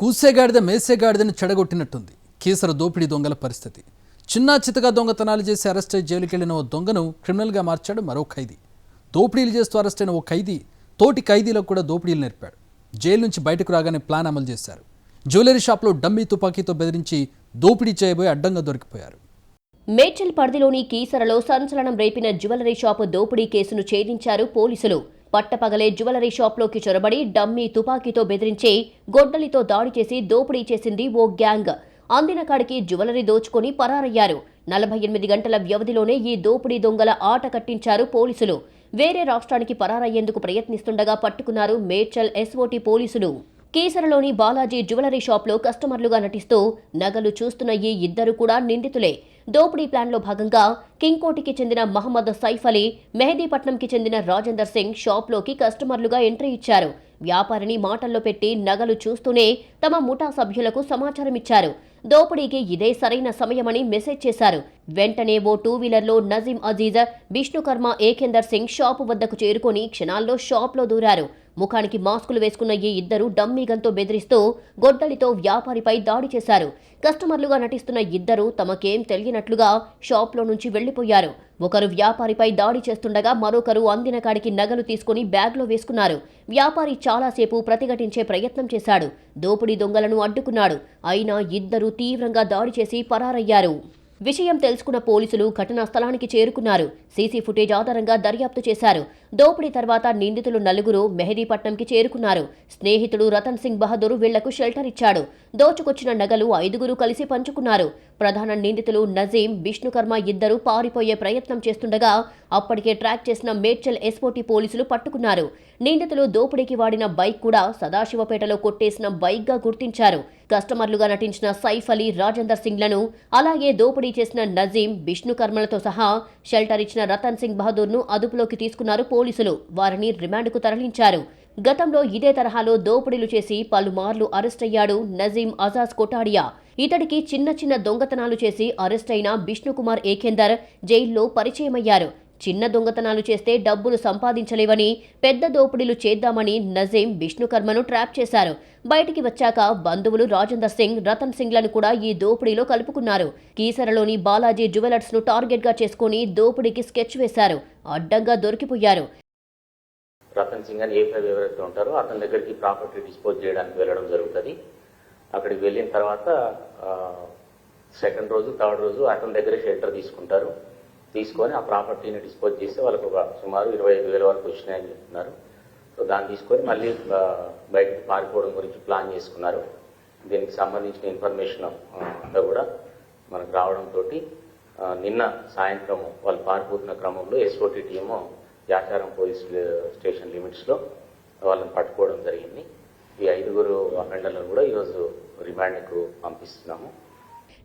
కూసేగాడిద మేసేగాడిదని చెడగొట్టినట్టుంది కీసర దోపిడీ దొంగల పరిస్థితి. చిన్నా చితగా దొంగతనాలు చేసి అరెస్ట్ అయి జైలుకెళ్లిన ఓ దొంగను క్రిమినల్గా మార్చాడు మరో ఖైదీ. దోపిడీలు చేస్తూ అరెస్ట్ అయిన ఓ ఖైదీ తోటి ఖైదీలకు కూడా దోపిడీలు నేర్పాడు. జైలు నుంచి బయటకు రాగానే ప్లాన్ అమలు చేశారు. జ్యువెలరీ షాప్లో డమ్మీ తుపాకీతో బెదిరించి దోపిడీ చేయబోయి అడ్డంగా దొరికిపోయారు. మేడ్చల్ పరిధిలోని కీసరలో సంచలనం రేపిన జ్యువెలరీ షాపు దోపిడీ కేసును ఛేదించారు పోలీసులు. పట్టపగలే జ్యువెలరీ షాప్లోకి చొరబడి డమ్మీ తుపాకీతో బెదిరించి గొడ్డలితో దాడి చేసి దోపిడీ చేసింది ఓ గ్యాంగ్. అందిన కాడికి జ్యువెలరీ దోచుకొని పరారయ్యారు. 48 గంటల వ్యవధిలోనే ఈ దోపిడీ దొంగల ఆట కట్టించారు పోలీసులు. వేరే రాష్ట్రానికి పరారయ్యేందుకు ప్రయత్నిస్తుండగా పట్టుకున్నారు మేడ్చల్ ఎస్ఓటీ పోలీసులు. కీసరలోని బాలాజీ జ్యువెలరీ షాప్లో కస్టమర్లుగా నటిస్తూ నగలు చూస్తున్న ఈ ఇద్దరు కూడా నిందితులే. దోపిడీ ప్లాన్లో భాగంగా కింగ్కోటికి చెందిన మహమ్మద్ సైఫ్ అలీ, మెహదీపట్నంకి చెందిన రాజేందర్ సింగ్ షాప్లోకి కస్టమర్లుగా ఎంట్రీ ఇచ్చారు. వ్యాపారిని మాటల్లో పెట్టి నగలు చూస్తూనే తమ ముఠా సభ్యులకు సమాచారం ఇచ్చారు. దోపిడీకి ఇదే సరైన సమయమని మెసేజ్ చేశారు. వెంటనే ఓ 2వీలర్లో నజీం అజీజ్, విష్ణుకర్మ ఏకేందర్ సింగ్ షాపు వద్దకు చేరుకొని క్షణాల్లో షాప్లో దూరారు. ముఖానికి మాస్కులు వేసుకున్న ఈ ఇద్దరు డమ్మీ గన్తో బెదిరిస్తూ గొడ్డలితో వ్యాపారిపై దాడి చేశారు. కస్టమర్లుగా నటిస్తున్న ఇద్దరు తమకేం తెలియనట్లుగా షాప్లో నుంచి వెళ్లిపోయారు. ఒకరు వ్యాపారిపై దాడి చేస్తుండగా మరొకరు అందిన కాడికి నగలు తీసుకుని బ్యాగ్లో వేసుకున్నారు. వ్యాపారి చాలాసేపు ప్రతిఘటించే ప్రయత్నం చేశాడు. దోపిడీ దొంగలను అడ్డుకున్నాడు. అయినా ఇద్దరు తీవ్రంగా దాడి చేసి పరారయ్యారు. విషయం తెలుసుకున్న పోలీసులు ఘటనా స్థలానికి చేరుకున్నారు. సీసీ ఫుటేజ్ ఆధారంగా దర్యాప్తు చేశారు. దోపిడీ తర్వాత నిందితులు నలుగురు మెహదీపట్నంకి చేరుకున్నారు. స్నేహితుడు రతన్ సింగ్ బహదూర్ వీళ్లకు షెల్టర్ ఇచ్చాడు. దోచుకొచ్చిన నగలు 5గురు కలిసి పంచుకున్నారు. ప్రధాన నిందితులు నజీం, విష్ణుకర్మ ఇద్దరు పారిపోయే ప్రయత్నం చేస్తుండగా అప్పటికే ట్రాక్ చేసిన మేడ్చల్ ఎస్ఓటీ పోలీసులు పట్టుకున్నారు. నిందితులు దోపిడీకి వాడిన బైక్ కూడా సదాశివపేటలో కొట్టేసిన బైక్గా గుర్తించారు. కస్టమర్లుగా నటించిన సైఫ్ అలీ, రాజేందర్ సింగ్లను, అలాగే దోపిడీ చేసిన నజీం, విష్ణుకర్మలతో సహా షెల్టర్ ఇచ్చిన రతన్ సింగ్ బహదూర్ను అదుపులోకి తీసుకున్నారు పోలీసులు. వారిని రిమాండ్కు తరలించారు. గతంలో ఇదే తరహాలో దోపిడీలు చేసి పలుమార్లు అరెస్ట్ అయ్యాడు నజీం అజాజ్ కొటాడియా. ఇతడికి చిన్న చిన్న దొంగతనాలు చేసి అరెస్ట్ అయిన విష్ణుకుమార్ ఏకేందర్ జైల్లో పరిచయమయ్యారు. చిన్న దొంగతనాలు చేస్తే డబ్బులు సంపాదించలేవని పెద్ద దోపిడీలు చేద్దామని నజీం విష్ణుకర్మను ట్రాప్ చేశారు. బయటికి వచ్చాక బంధువులు రాజేందర్ సింగ్, రతన్ సింగ్లను కూడా ఈ దోపిడీలో కలుపుకున్నారు. కీసరలోని బాలాజీ జ్యువెలర్స్ ను టార్గెట్గా చేసుకుని దోపిడీకి స్కెచ్ వేశారు. అడ్డంగా దొరికిపోయారు. రతన్ సింగ్ అని ఎవరైతే ఉంటారో అతని దగ్గరికి ప్రాపర్టీ డిస్పోజ్ చేయడానికి వెళ్ళడం జరుగుతుంది. అక్కడికి వెళ్ళిన తర్వాత సెకండ్ రోజు, థర్డ్ రోజు అతని దగ్గర షెల్టర్ తీసుకుంటారు. తీసుకొని ఆ ప్రాపర్టీని డిస్పోజ్ చేస్తే వాళ్ళకు ఒక సుమారు 25,000 వరకు వచ్చినాయని చెప్తున్నారు. సో దాన్ని తీసుకొని మళ్ళీ బయటకు పారిపోవడం గురించి ప్లాన్ చేసుకున్నారు. దీనికి సంబంధించిన ఇన్ఫర్మేషన్ అంతా కూడా మనకు రావడంతో నిన్న సాయంత్రం వాళ్ళు పారిపోతున్న క్రమంలో SOT team Yacharam police station లిమిట్స్లో వాళ్ళని పట్టుకోవడం జరిగింది. ఈ 5గురు అఫెండర్లను కూడా ఈరోజు రిమాండ్కు పంపిస్తున్నాము.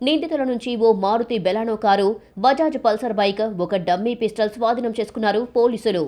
నిందితుల నుంచి ఓ Maruti Baleno car, Bajaj Pulsar bike, ఒక డమ్మీ పిస్టల్ స్వాధీనం చేసుకున్నారు పోలీసులు.